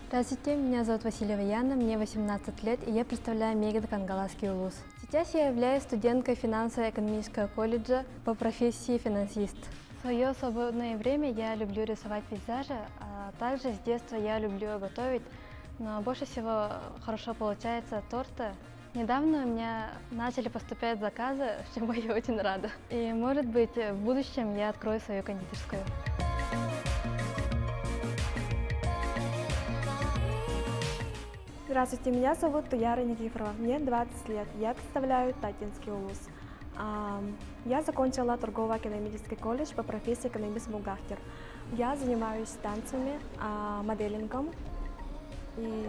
Здравствуйте, меня зовут Васильева Яна, мне 18 лет, и я представляю МЕГД Кангаласский улус. Сейчас я являюсь студенткой финансово-экономического колледжа по профессии финансист. В свое свободное время я люблю рисовать пейзажи, а также с детства я люблю готовить, но больше всего хорошо получается торты. Недавно у меня начали поступать заказы, чему я очень рада. И может быть в будущем я открою свою кондитерскую. Здравствуйте, меня зовут Туяра Никифорова, мне 20 лет, я представляю Татинский улус. Я закончила торгово-экономический колледж по профессии экономист-бухгалтер. Я занимаюсь танцами, моделингом и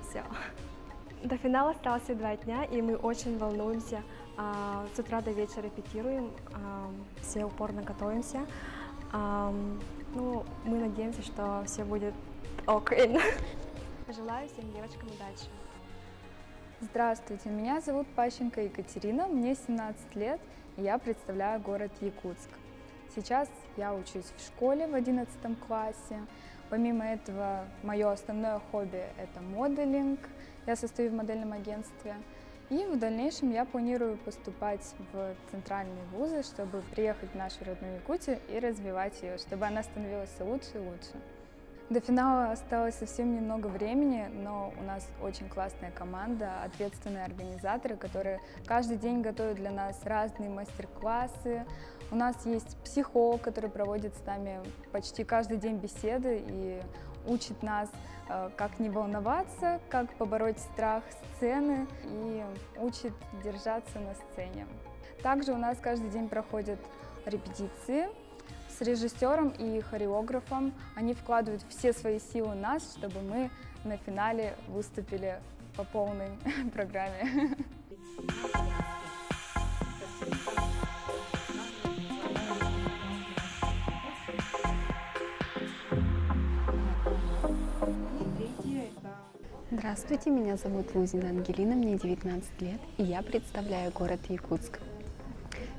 все. До финала осталось 2 дня, и мы очень волнуемся. С утра до вечера репетируем, все упорно готовимся. Мы надеемся, что все будет окей. Желаю всем девочкам удачи. Здравствуйте, меня зовут Пащенко Екатерина, мне 17 лет, и я представляю город Якутск. Сейчас я учусь в школе в 11 классе. Помимо этого, мое основное хобби – это моделинг. Я состою в модельном агентстве. И в дальнейшем я планирую поступать в центральные вузы, чтобы приехать в нашу родную Якутию и развивать ее, чтобы она становилась все лучше и лучше. До финала осталось совсем немного времени, но у нас очень классная команда, ответственные организаторы, которые каждый день готовят для нас разные мастер-классы. У нас есть психолог, который проводит с нами почти каждый день беседы и учит нас, как не волноваться, как побороть страх сцены и учит держаться на сцене. Также у нас каждый день проходят репетиции с режиссером и хореографом. Они вкладывают все свои силы в нас, чтобы мы на финале выступили по полной программе. Здравствуйте, меня зовут Лузина Ангелина, мне 19 лет, и я представляю город Якутск.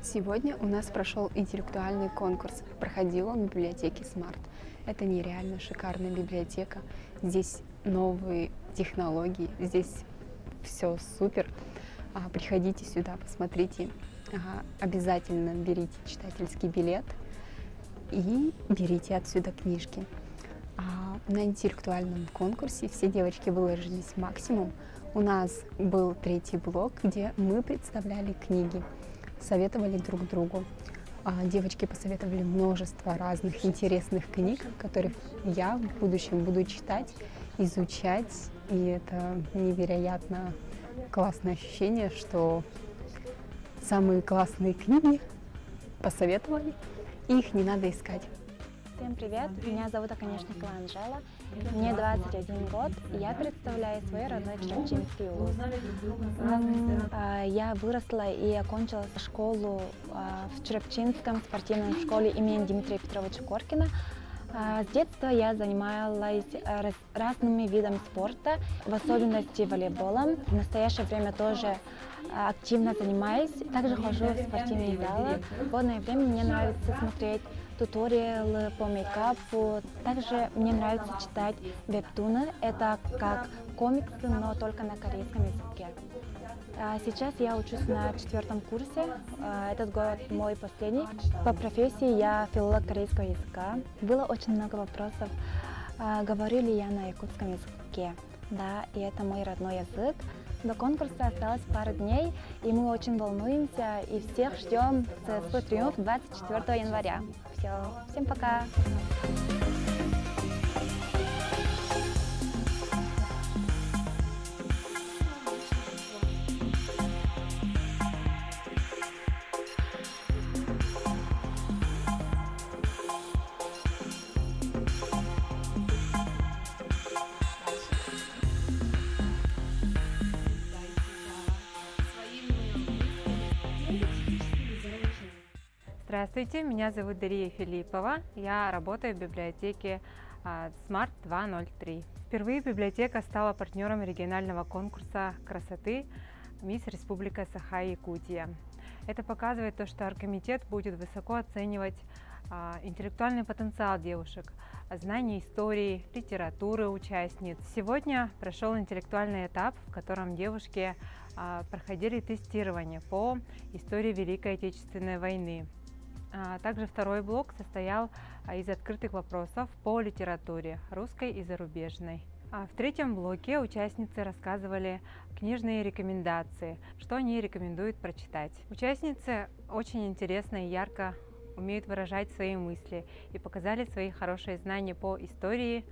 Сегодня у нас прошел интеллектуальный конкурс, проходил он в библиотеке Smart. Это нереально шикарная библиотека, здесь новые технологии, здесь все супер. Приходите сюда, посмотрите, обязательно берите читательский билет и берите отсюда книжки. На интеллектуальном конкурсе все девочки выложились максимум. У нас был 3-й блок, где мы представляли книги, советовали друг другу. Девочки посоветовали множество разных интересных книг, которых я в будущем буду читать, изучать. И это невероятно классное ощущение, что самые классные книги посоветовали, и их не надо искать. Всем привет, меня зовут Оконечникова Анжела, мне 21 год, и я представляю свой родной Черепчинский улус. Я выросла и окончила школу в Черепчинском спортивной школе имени Дмитрия Петровича Коркина. С детства я занималась разными видами спорта, в особенности волейболом. В настоящее время тоже активно занимаюсь, также хожу в спортивные залы. В свободное время мне нравится смотреть туториалы по мейкапу. Также мне нравится читать вебтуны. Это как комиксы, но только на корейском языке. Сейчас я учусь на 4-м курсе. Этот год мой последний. По профессии я филолог корейского языка. Было очень много вопросов, говорю ли я на якутском языке. Да, и это мой родной язык. До конкурса осталось пару дней, и мы очень волнуемся и всех ждем с свой триумф 24 января. Все, всем пока! Здравствуйте, меня зовут Дария Филиппова, я работаю в библиотеке Smart 203. Впервые библиотека стала партнером регионального конкурса красоты «Мисс Республика Саха-Якутия». Это показывает то, что оргкомитет будет высоко оценивать интеллектуальный потенциал девушек, знание истории, литературы участниц. Сегодня прошел интеллектуальный этап, в котором девушки проходили тестирование по истории Великой Отечественной войны. Также второй блок состоял из открытых вопросов по литературе русской и зарубежной. В третьем блоке участницы рассказывали книжные рекомендации, что они рекомендуют прочитать. Участницы очень интересно и ярко умеют выражать свои мысли и показали свои хорошие знания по истории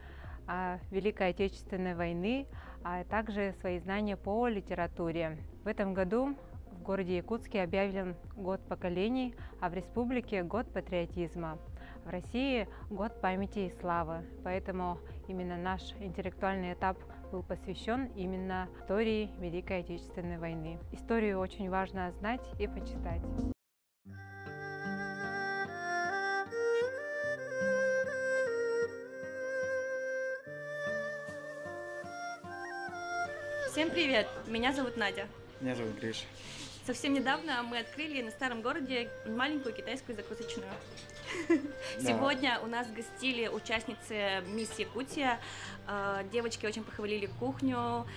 Великой Отечественной войны, а также свои знания по литературе. В этом году в городе Якутске объявлен год поколений, а в республике год патриотизма. В России год памяти и славы, поэтому именно наш интеллектуальный этап был посвящен именно истории Великой Отечественной войны. Историю очень важно знать и почитать. Всем привет! Меня зовут Надя. Меня зовут Гриша. Совсем недавно мы открыли на старом городе маленькую китайскую закусочную. Сегодня у нас гостили участницы Мисс Якутия. Девочки очень похвалили кухню,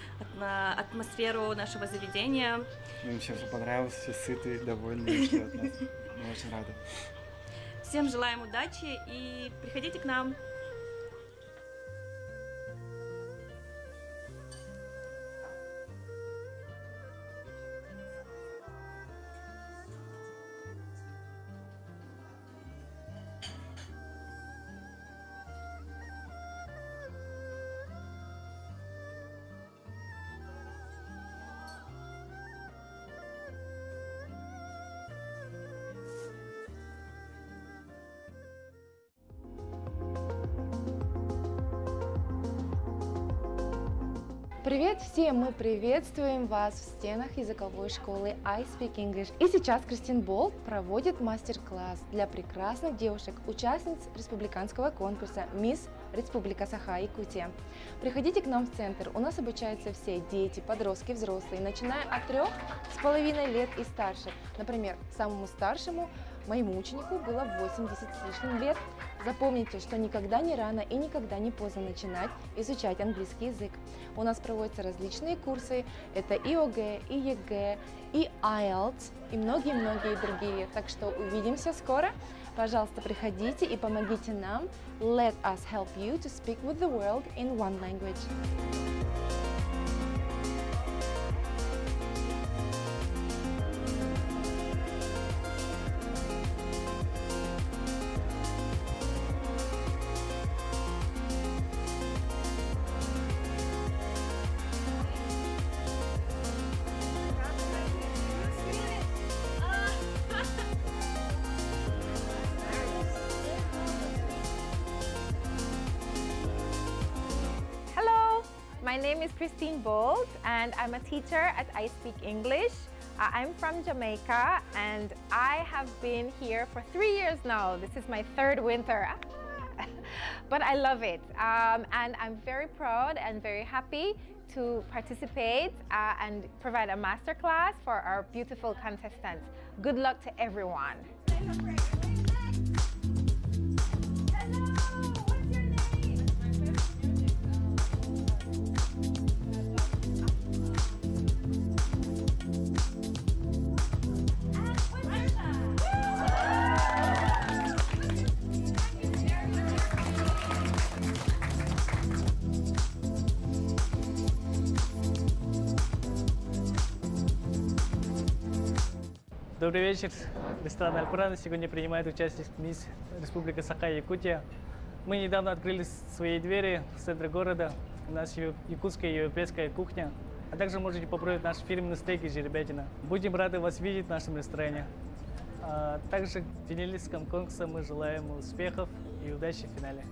атмосферу нашего заведения. Им всем все понравилось, все сытые, довольные от нас. Мы очень рады. Всем желаем удачи и приходите к нам. Привет всем! Мы приветствуем вас в стенах языковой школы I Speak English. И сейчас Кристин Болт проводит мастер-класс для прекрасных девушек, участниц республиканского конкурса «Мисс Республика Саха-Якутия». Приходите к нам в центр, у нас обучаются все дети, подростки, взрослые, начиная от 3,5 лет и старше. Например, самому старшему, моему ученику, было 80 с лишним лет. Запомните, что никогда не рано и никогда не поздно начинать изучать английский язык. У нас проводятся различные курсы, это и ОГЭ, и ЕГЭ, и IELTS, и многие-многие другие. Так что увидимся скоро. Пожалуйста, приходите и помогите нам. Let us help you to speak with the world in one language. My name is Christine Bolt and I'm a teacher at I Speak English. I'm from Jamaica and I have been here for 3 years now. This is my 3rd winter, but I love it. And I'm very proud and very happy to participate and provide a masterclass for our beautiful contestants. Good luck to everyone. Добрый вечер. Ресторан Аль-Куран сегодня принимает участие Мисс Республика Саха-Якутия. Мы недавно открыли свои двери в центре города. У нас якутская и европейская кухня. А также можете попробовать наш фирменный стейк из жеребятины. Будем рады вас видеть в нашем ресторане. Также в финалистском конкурсе мы желаем успехов и удачи в финале.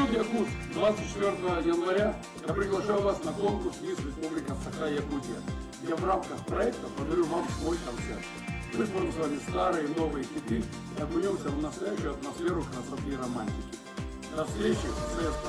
Город Якутск, 24 января я приглашаю вас на конкурс «Мисс Республика Саха-Якутия», где в рамках проекта подарю вам свой концерт. Мы споем с вами старые и новые хиты и окунемся в настоящую атмосферу красоты и романтики. До встречи в ЦСК.